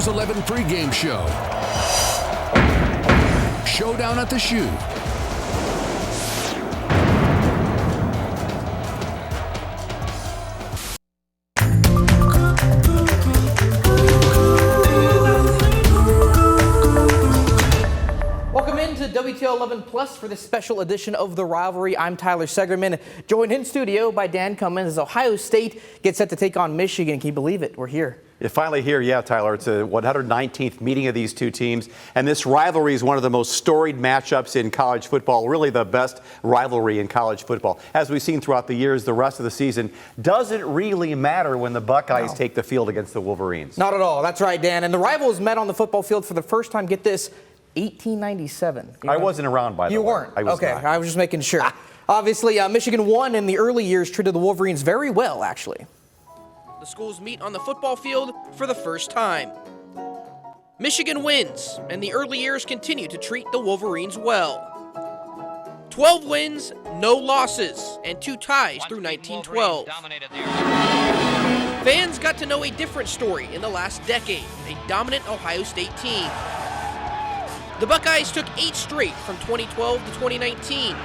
News 11 pregame show. Showdown at the Shoe. Welcome into WTOL 11 Plus for this special edition of the Rivalry. I'm Tyler Segerman, joined in studio by Dan Cummins as Ohio State gets set to take on Michigan. Can you believe it? We're here. You're finally here, yeah, Tyler. It's a 119th meeting of these two teams, and this rivalry is one of the most storied matchups in college football, really the best rivalry in college football. As we've seen throughout the years, the rest of the season, does it really matter when the Buckeyes take the field against the Wolverines? Not at all. That's right, Dan. And the rivals met on the football field for the first time, get this, 1897. I wasn't around by the way. You weren't? I was okay, not. I was just making sure. Obviously, Michigan won in the early years, treated the Wolverines very well, actually. The schools meet on the football field for the first time. Michigan wins, and the early years continue to treat the Wolverines well. 12 wins, no losses, and 2 ties through 1912. Fans got to know a different story in the last decade, a dominant Ohio State team. The Buckeyes took 8 straight from 2012 to 2019.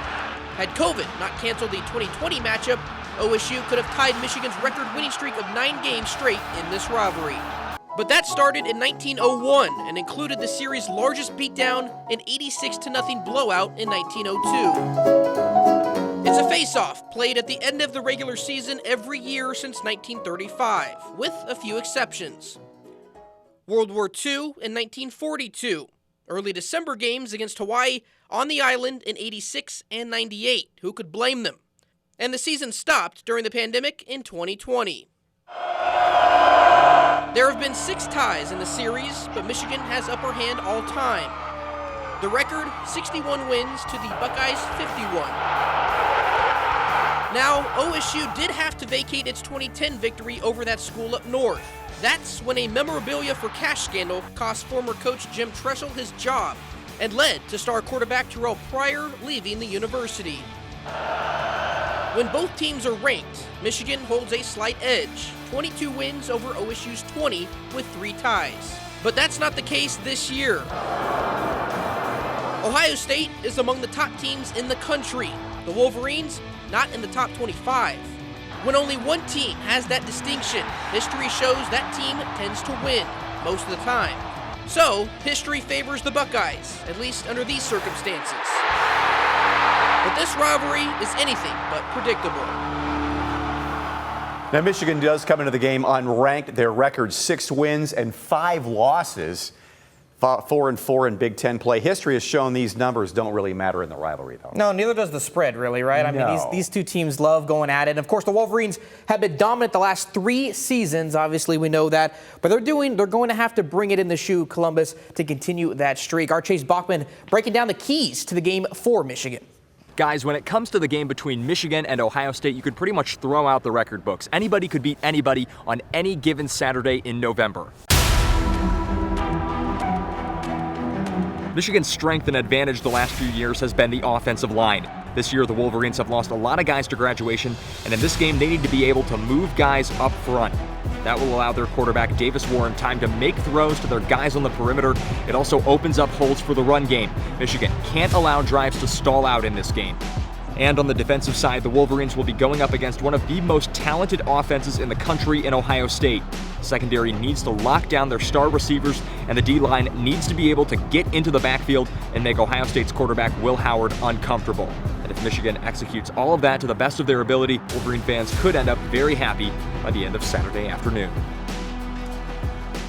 Had COVID not canceled the 2020 matchup, OSU could have tied Michigan's record winning streak of 9 games straight in this rivalry. But that started in 1901 and included the series' largest beatdown, an 86-0 blowout in 1902. It's a face-off played at the end of the regular season every year since 1935, with a few exceptions. World War II in 1942, early December games against Hawaii on the island in 86 and 98. Who could blame them? And the season stopped during the pandemic in 2020. There have been 6 ties in the series, but Michigan has upper hand all time. The record, 61 wins to the Buckeyes' 51. Now, OSU did have to vacate its 2010 victory over that school up north. That's when a memorabilia for cash scandal cost former coach Jim Tressel his job and led to star quarterback Terrell Pryor leaving the university. When both teams are ranked, Michigan holds a slight edge, 22 wins over OSU's 20 with 3 ties. But that's not the case this year. Ohio State is among the top teams in the country. The Wolverines, not in the top 25. When only one team has that distinction, history shows that team tends to win most of the time. So, history favors the Buckeyes, at least under these circumstances. But this rivalry is anything but predictable. Now, Michigan does come into the game unranked. Their record 6 wins and 5 losses. 4-4 in Big Ten play. History has shown these numbers don't really matter in the rivalry, though. No, neither does the spread, really, right? I mean, these two teams love going at it. And of course, the Wolverines have been dominant the last 3 seasons. Obviously, we know that. But they're going to have to bring it in the shoe, Columbus, to continue that streak. Our Chase Bachman breaking down the keys to the game for Michigan. Guys, when it comes to the game between Michigan and Ohio State, you could pretty much throw out the record books. Anybody could beat anybody on any given Saturday in November. Michigan's strength and advantage the last few years has been the offensive line. This year, the Wolverines have lost a lot of guys to graduation, and in this game, they need to be able to move guys up front. That will allow their quarterback, Davis Warren, time to make throws to their guys on the perimeter. It also opens up holes for the run game. Michigan can't allow drives to stall out in this game. And on the defensive side, the Wolverines will be going up against one of the most talented offenses in the country in Ohio State. The secondary needs to lock down their star receivers, and the D-line needs to be able to get into the backfield and make Ohio State's quarterback Will Howard uncomfortable. And if Michigan executes all of that to the best of their ability, Wolverine fans could end up very happy by the end of Saturday afternoon.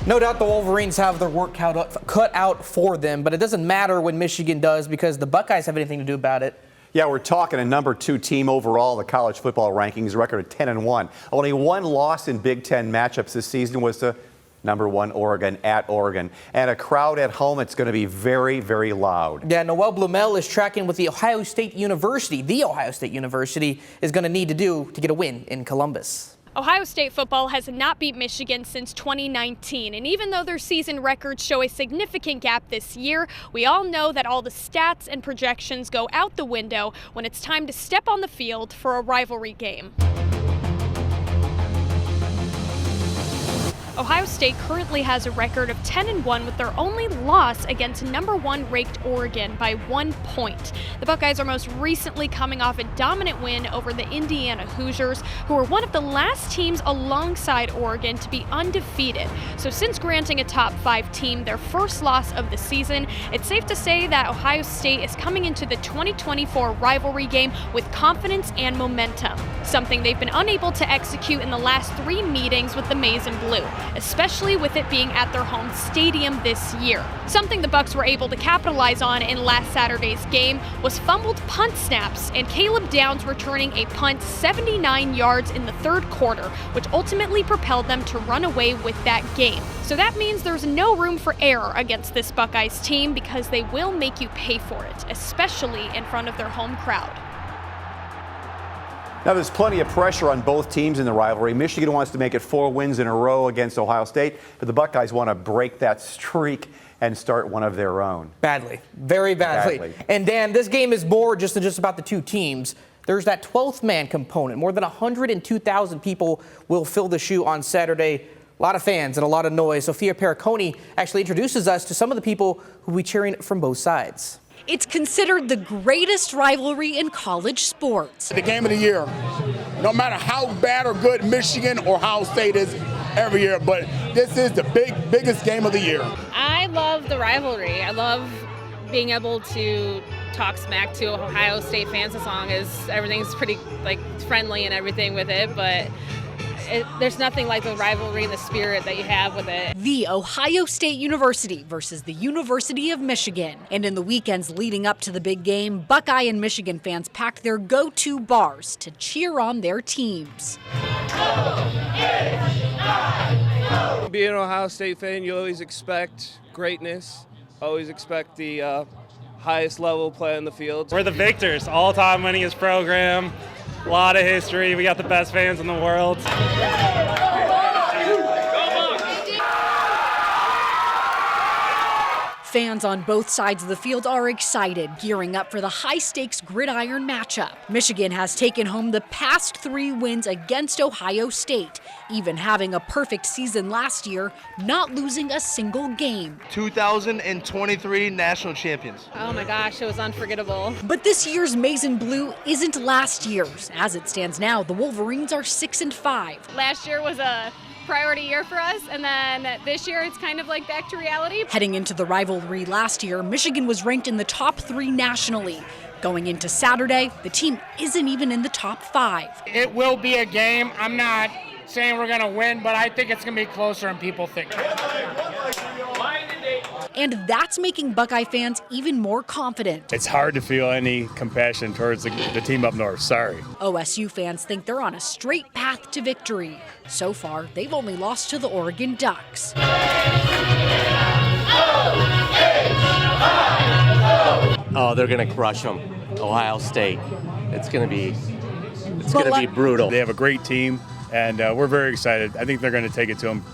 No doubt the Wolverines have their work cut out for them, but it doesn't matter when Michigan does because the Buckeyes have anything to do about it. Yeah, we're talking a number 2 team overall in the college football rankings, record of 10-1. Only 1 loss in Big Ten matchups this season was to number 1 Oregon at Oregon. And a crowd at home, it's going to be very, very loud. Yeah, Noel Blumel is tracking what the Ohio State University is going to need to do to get a win in Columbus. Ohio State football has not beat Michigan since 2019, and even though their season records show a significant gap this year, we all know that all the stats and projections go out the window when it's time to step on the field for a rivalry game. Ohio State currently has a record of 10-1 with their only loss against number 1 ranked Oregon by 1 point. The Buckeyes are most recently coming off a dominant win over the Indiana Hoosiers, who were one of the last teams alongside Oregon to be undefeated. So since granting a top 5 team their first loss of the season, it's safe to say that Ohio State is coming into the 2024 rivalry game with confidence and momentum, something they've been unable to execute in the last 3 meetings with the Maize and Blue, especially with it being at their home stadium this year. Something the Bucks were able to capitalize on in last Saturday's game was fumbled punt snaps and Caleb Downs returning a punt 79 yards in the third quarter, which ultimately propelled them to run away with that game. So that means there's no room for error against this Buckeyes team because they will make you pay for it, especially in front of their home crowd. Now, there's plenty of pressure on both teams in the rivalry. Michigan wants to make it 4 wins in a row against Ohio State, but the Buckeyes want to break that streak and start one of their own. Badly. Very badly. And Dan, this game is more just than just about the two teams. There's that 12th man component. More than 102,000 people will fill the shoe on Saturday. A lot of fans and a lot of noise. Sophia Periconi actually introduces us to some of the people who will be cheering from both sides. It's considered the greatest rivalry in college sports. The game of the year, no matter how bad or good Michigan or Ohio State is every year, but this is the biggest game of the year. I love the rivalry. I love being able to talk smack to Ohio State fans as long as everything's pretty friendly and everything with it, but there's nothing like the rivalry and the spirit that you have with it. The Ohio State University versus the University of Michigan. And in the weekends leading up to the big game, Buckeye and Michigan fans packed their go-to bars to cheer on their teams. Being an Ohio State fan, you always expect greatness, always expect the highest level play on the field. We're the victors, all-time winningest program. A lot of history. We got the best fans in the world. Fans on both sides of the field are excited, gearing up for the high-stakes gridiron matchup. Michigan has taken home the past 3 wins against Ohio State, even having a perfect season last year, not losing a single game. 2023 national champions. Oh my gosh, it was unforgettable. But this year's Maize and Blue isn't last year's. As it stands now, the Wolverines are 6-5. Last year was a priority year for us, and then this year it's kind of like back to reality. Heading into the rivalry last year, Michigan was ranked in the top 3 nationally. Going into Saturday, the team isn't even in the top 5. It will be a game. I'm not saying we're going to win, but I think it's going to be closer than people think. And that's making Buckeye fans even more confident. It's hard to feel any compassion towards the team up north. Sorry. OSU fans think they're on a straight path to victory. So far, they've only lost to the Oregon Ducks. Oh, they're going to crush them. Ohio State. It's going to be brutal. They have a great team, and we're very excited. I think they're going to take it to them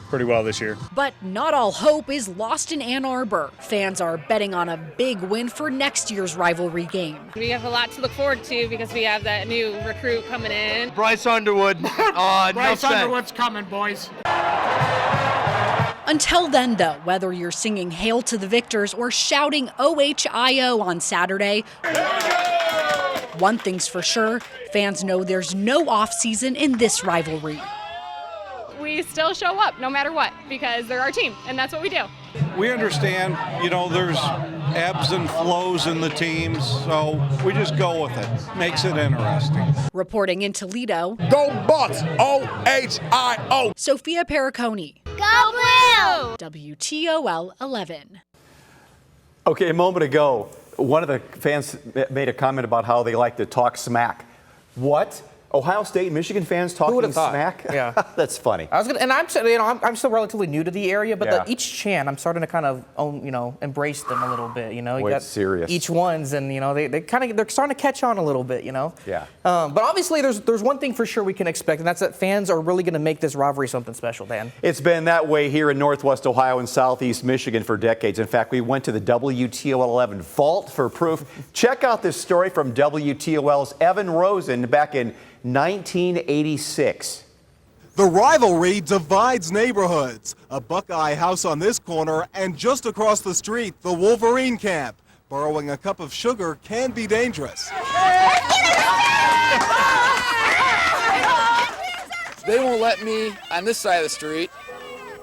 pretty well this year. But not all hope is lost in Ann Arbor. Fans are betting on a big win for next year's rivalry game. We have a lot to look forward to because we have that new recruit coming in. Bryce Underwood. Bryce Underwood's coming, boys. Until then, though, whether you're singing Hail to the Victors or shouting OHIO on Saturday, one thing's for sure, fans know there's no off-season in this rivalry. We still show up no matter what because they're our team, and that's what we do. We understand, there's ebbs and flows in the teams, so we just go with it. Makes it interesting. Reporting in Toledo, Go Bucks! OHIO! Sophia Periconi. Go Blue! WTOL 11. Okay, a moment ago, one of the fans made a comment about how they like to talk smack. What? Ohio State and Michigan fans talking smack? Yeah. That's funny. I'm still relatively new to the area, but each chant, I'm starting to kind of embrace them a little bit. You got serious. Each ones, and they're starting to catch on a little bit. Yeah. But obviously, there's one thing for sure we can expect, and that's that fans are really going to make this rivalry something special, Dan. It's been that way here in Northwest Ohio and Southeast Michigan for decades. In fact, we went to the WTOL 11 vault for proof. Check out this story from WTOL's Evan Rosen back in 1986. The rivalry divides neighborhoods. A Buckeye house on this corner, and just across the street, the Wolverine camp. Borrowing a cup of sugar can be dangerous. They won't let me on this side of the street,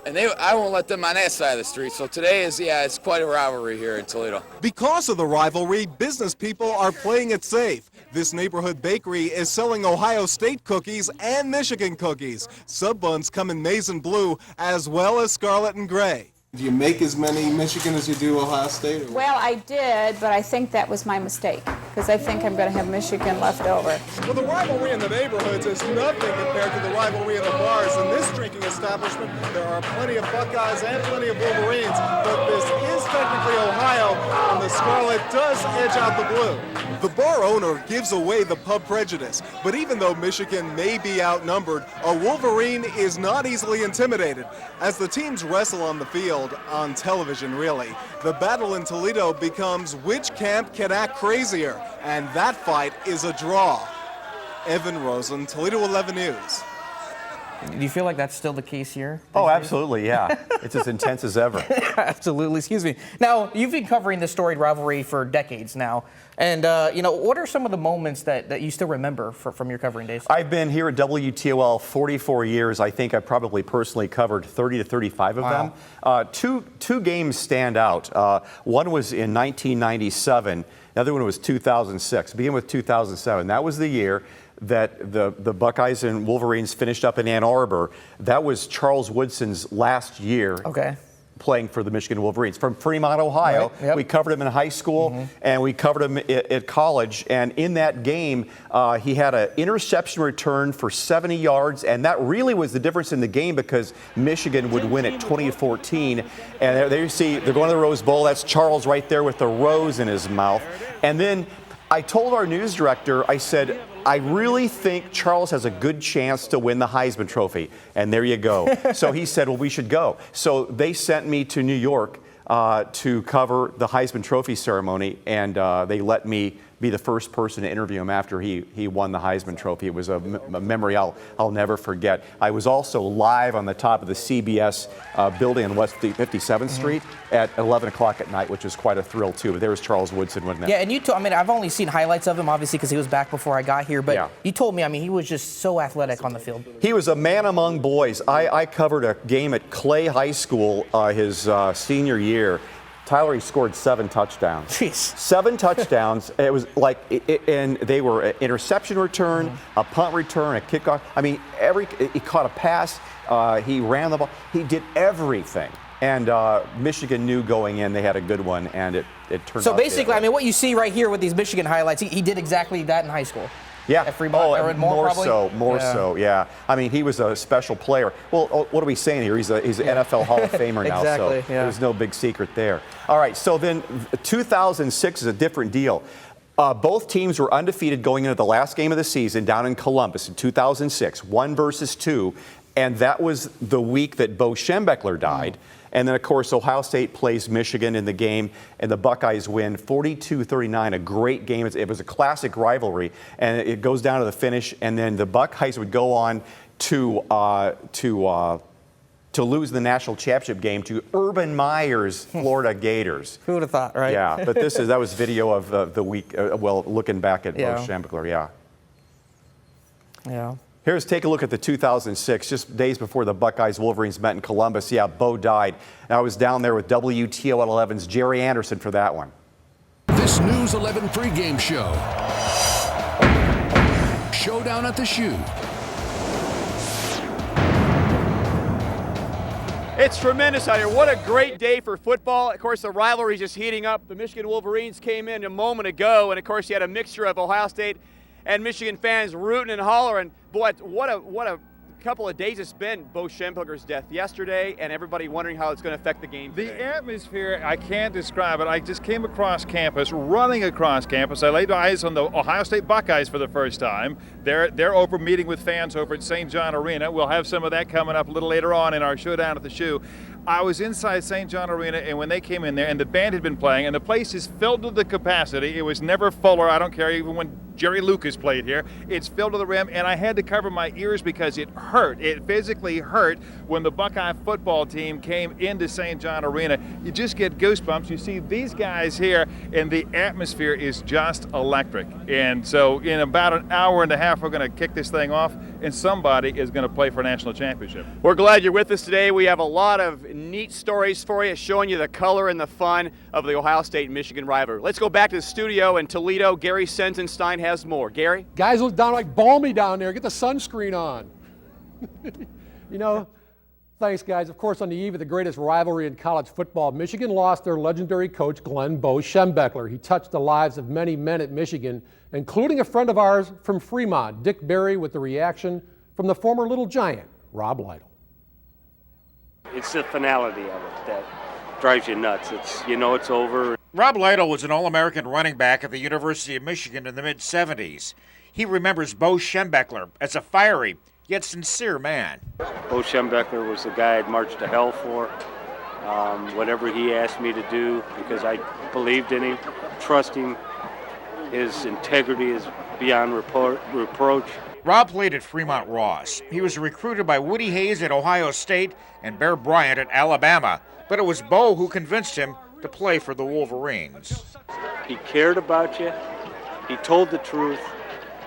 and I won't let them on that side of the street. So today it's quite a rivalry here in Toledo. Because of the rivalry, business people are playing it safe. This neighborhood bakery is selling Ohio State cookies and Michigan cookies. Sub buns come in maize and blue, as well as scarlet and gray. Do you make as many Michigan as you do Ohio State? Well, I did, but I think that was my mistake, because I think I'm going to have Michigan left over. Well, the rivalry in the neighborhoods is nothing compared to the rivalry in the bars. In this drinking establishment, there are plenty of Buckeyes and plenty of Wolverines, but this is technically Ohio, and the scarlet does edge out the blue. The bar owner gives away the pub prejudice, but even though Michigan may be outnumbered, a Wolverine is not easily intimidated. As the teams wrestle on the field, on television really, the battle in Toledo becomes which camp can act crazier, and that fight is a draw. Evan Rosen, Toledo 11 News. Do you feel like that's still the case here? Oh, absolutely, yeah. It's as intense as ever. Absolutely, excuse me. Now, you've been covering this storied rivalry for decades now. And, what are some of the moments that you still remember from your covering days? I've been here at WTOL 44 years. I think I've probably personally covered 30 to 35 of them. Two games stand out. One was in 1997. The other one was 2006. Begin with 2007. That was the year that the Buckeyes and Wolverines finished up in Ann Arbor. That was Charles Woodson's last year playing for the Michigan Wolverines. From Fremont, Ohio. Right. Yep. We covered him in high school, and we covered him at college. And in that game, he had an interception return for 70 yards, and that really was the difference in the game because Michigan would win at 20-14. And there you see, they're going to the Rose Bowl. That's Charles right there with the rose in his mouth. And then I told our news director, I said, I really think Charles has a good chance to win the Heisman Trophy. And there you go. So he said, well, we should go. So they sent me to New York to cover the Heisman Trophy ceremony, and they let me be the first person to interview him after he won the Heisman Trophy. It was a memory I'll never forget. I was also live on the top of the CBS building on West 57th Street at 11 o'clock at night, which was quite a thrill too. But there was Charles Woodson winning that. Yeah, and I've only seen highlights of him, obviously, because he was back before I got here. But you told me, he was just so athletic on the field. He was a man among boys. I covered a game at Clay High School his senior year. Tyler, he scored 7 touchdowns. Jeez. 7 touchdowns. It was like, and they were an interception return, a punt return, a kickoff. He caught a pass. He ran the ball. He did everything. And Michigan knew going in they had a good one, and it turned out. So basically, what you see right here with these Michigan highlights, he did exactly that in high school. Yeah. At Fremont, more so. He was a special player. Well, what are we saying here? He's an NFL Hall of Famer now, so there's no big secret there. All right, so then 2006 is a different deal. Both teams were undefeated going into the last game of the season down in Columbus in 2006, 1 versus 2, and that was the week that Bo Schembechler died. And then, of course, Ohio State plays Michigan in the game, and the Buckeyes win 42-39, a great game. It was a classic rivalry, and it goes down to the finish, and then the Buckeyes would go on to lose the national championship game to Urban Meyer's Florida Gators. Who would have thought, right? Yeah, but that was video of the week, looking back at Bo Schembechler, Yeah. Take a look at the 2006, just days before the Buckeyes Wolverines met in Columbus. Yeah, Bo died. And I was down there with WTOL 11's Jerry Anderson for that one. This News 11 pregame show. Showdown at the Shoe. It's tremendous out here. What a great day for football. Of course, the rivalry is just heating up. The Michigan Wolverines came in a moment ago, and of course, you had a mixture of Ohio State and Michigan fans rooting and hollering. Boy, what a couple of days it's been. Bo Schembechler's death yesterday, and everybody wondering how it's going to affect the game today. The atmosphere, I can't describe it. I just came across campus, running across campus. I laid eyes on the Ohio State Buckeyes for the first time. They're over meeting with fans over at St. John Arena. We'll have some of that coming up a little later on in our Showdown at the Shoe. I was inside St. John Arena, and when they came in there, and the band had been playing, and the place is filled to the capacity. It was never fuller. I don't care, even when Jerry Lucas played here. It's filled to the rim, and I had to cover my ears because it hurt. It physically hurt when the Buckeye football team came into St. John Arena. You just get goosebumps. You see these guys here, and the atmosphere is just electric. And so in about an hour and a half, we're going to kick this thing off, and somebody is going to play for a national championship. We're glad you're with us today. We have a lot of neat stories for you, showing you the color and the fun of the Ohio State-Michigan rivalry. Let's go back to the studio in Toledo. Gary Sensenstein has more. Gary? Guys look downright balmy down there. Get the sunscreen on. You know, thanks, guys. Of course, on the eve of the greatest rivalry in college football, Michigan lost their legendary coach, Glenn Bo Schembechler. He touched the lives of many men at Michigan, including a friend of ours from Fremont, Dick Berry, with the reaction from the former Little Giant, Rob Lytle. It's the finality of it that drives you nuts. It's over. Rob Lytle was an All-American running back at the University of Michigan in the mid-'70s. He remembers Bo Schembechler as a fiery yet sincere man. Bo Schembechler was the guy I'd march to hell for. Whatever he asked me to do, because I believed in him, trusting his integrity is beyond reproach. Rob played at Fremont Ross. He was recruited by Woody Hayes at Ohio State and Bear Bryant at Alabama, but it was Bo who convinced him to play for the Wolverines. He cared about you, he told the truth,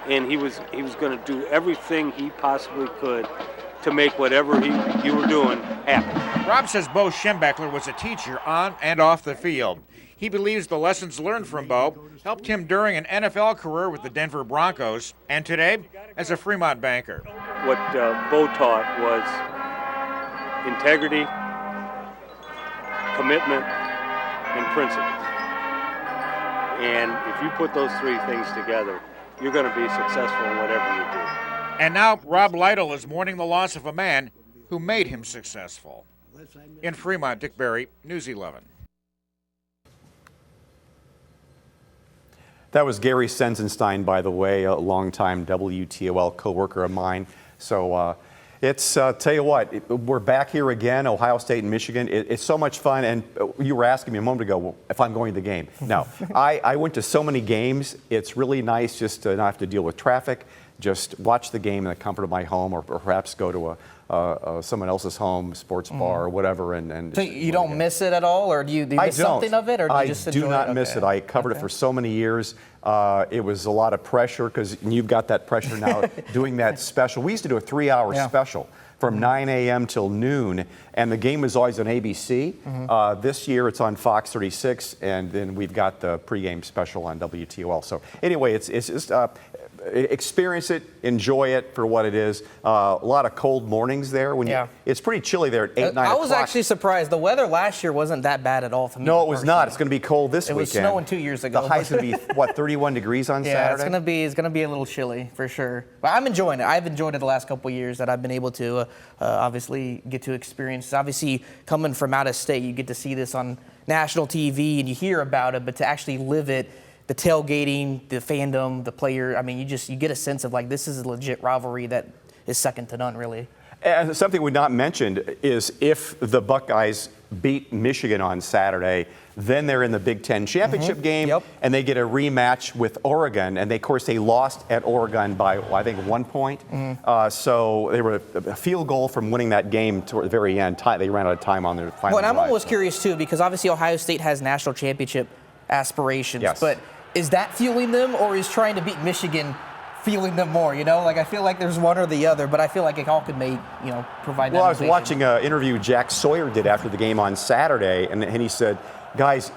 and he was going to do everything he possibly could to make whatever you were doing happen. Rob says Bo Schembechler was a teacher on and off the field. He believes the lessons learned from Bo helped him during an NFL career with the Denver Broncos and today as a Fremont banker. What Bo taught was integrity, commitment, and principles. And if you put those three things together, you're going to be successful in whatever you do. And now Rob Lytle is mourning the loss of a man who made him successful. In Fremont, Dick Berry, News 11. That was Gary Sensenstein, by the way, a longtime WTOL co-worker of mine. So tell you what, we're back here again, Ohio State and Michigan. It's so much fun, and you were asking me a moment ago if I'm going to the game. No, I went to so many games. It's really nice just to not have to deal with traffic, just watch the game in the comfort of my home, or perhaps go to someone else's home, sports bar, or whatever. And so you don't miss it at all, or do you miss something of it, or do you just enjoy it? I do not miss it. I covered it for so many years. It was a lot of pressure, because you've got that pressure now doing that special. We used to do a 3-hour special from 9 a.m. till noon, and the game was always on ABC. This year it's on Fox 36, and then we've got the pregame special on WTOL. So anyway, it's just experience it, enjoy it for what it is. A lot of cold mornings there. It's pretty chilly there at 8, 9 o'clock. I was actually surprised. The weather last year wasn't that bad at all for me. No, it was not. It's going to be cold this weekend. It was snowing 2 years ago. The high's going to be, 31 degrees on Saturday? Yeah, it's going to be a little chilly for sure. But I'm enjoying it. I've enjoyed it the last couple of years that I've been able to obviously get to experience. Obviously, coming from out of state, you get to see this on national TV and you hear about it, but to actually live it, the tailgating, the fandom, the player, I mean, you get a sense of like this is a legit rivalry that is second to none, really. And something we not mentioned is if the Buckeyes beat Michigan on Saturday, then they're in the Big Ten championship game, and they get a rematch with Oregon. And they, of course, they lost at Oregon by, I think, 1 point. So they were a field goal from winning that game toward the very end. They ran out of time on their final drive. I'm almost curious, too, because obviously Ohio State has national championship aspirations. Yes. But is that fueling them, or is trying to beat Michigan fueling them more? Like I feel like there's one or the other, but I feel like it all could provide that. Well, I was watching an interview Jack Sawyer did after the game on Saturday, and he said, guys,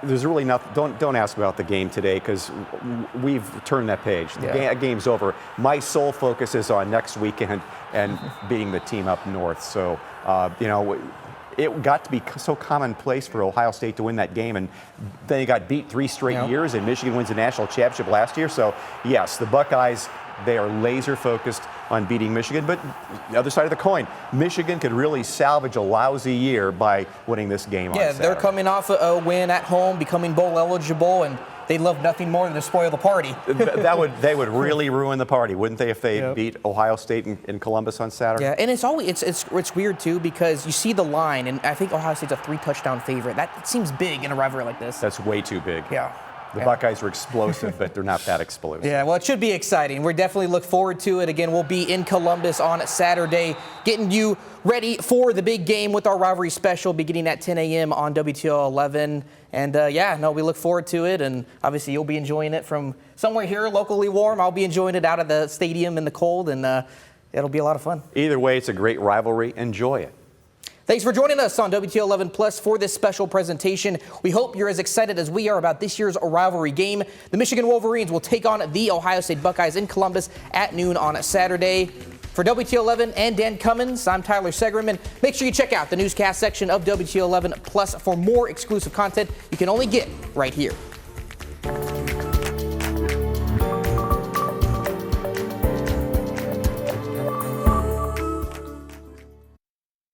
there's really nothing. Don't ask about the game today, because we've turned that page. The game's over. My sole focus is on next weekend and beating the team up north. So, it got to be so commonplace for Ohio State to win that game, and then they got beat 3 straight years, and Michigan wins the national championship last year. So, yes, the Buckeyes, they are laser focused on beating Michigan. But the other side of the coin, Michigan could really salvage a lousy year by winning this game on Saturday. They're coming off a win at home, becoming bowl eligible, and they love nothing more than to spoil the party. They would really ruin the party, wouldn't they, if they beat Ohio State in Columbus on Saturday? Yeah, and it's weird too, because you see the line, and I think Ohio State's a 3-touchdown favorite. That seems big in a rivalry like this. That's way too big. Yeah. The Buckeyes are explosive, but they're not that explosive. Yeah, well, it should be exciting. We definitely look forward to it. Again, we'll be in Columbus on Saturday, getting you ready for the big game with our rivalry special beginning at 10 a.m. on WTOL 11. And we look forward to it. And obviously, you'll be enjoying it from somewhere here locally warm. I'll be enjoying it out at the stadium in the cold, and it'll be a lot of fun. Either way, it's a great rivalry. Enjoy it. Thanks for joining us on WTOL 11 Plus for this special presentation. We hope you're as excited as we are about this year's rivalry game. The Michigan Wolverines will take on the Ohio State Buckeyes in Columbus at noon on Saturday. For WTOL 11 and Dan Cummins, I'm Tyler Segerman. Make sure you check out the newscast section of WTOL 11 Plus for more exclusive content you can only get right here.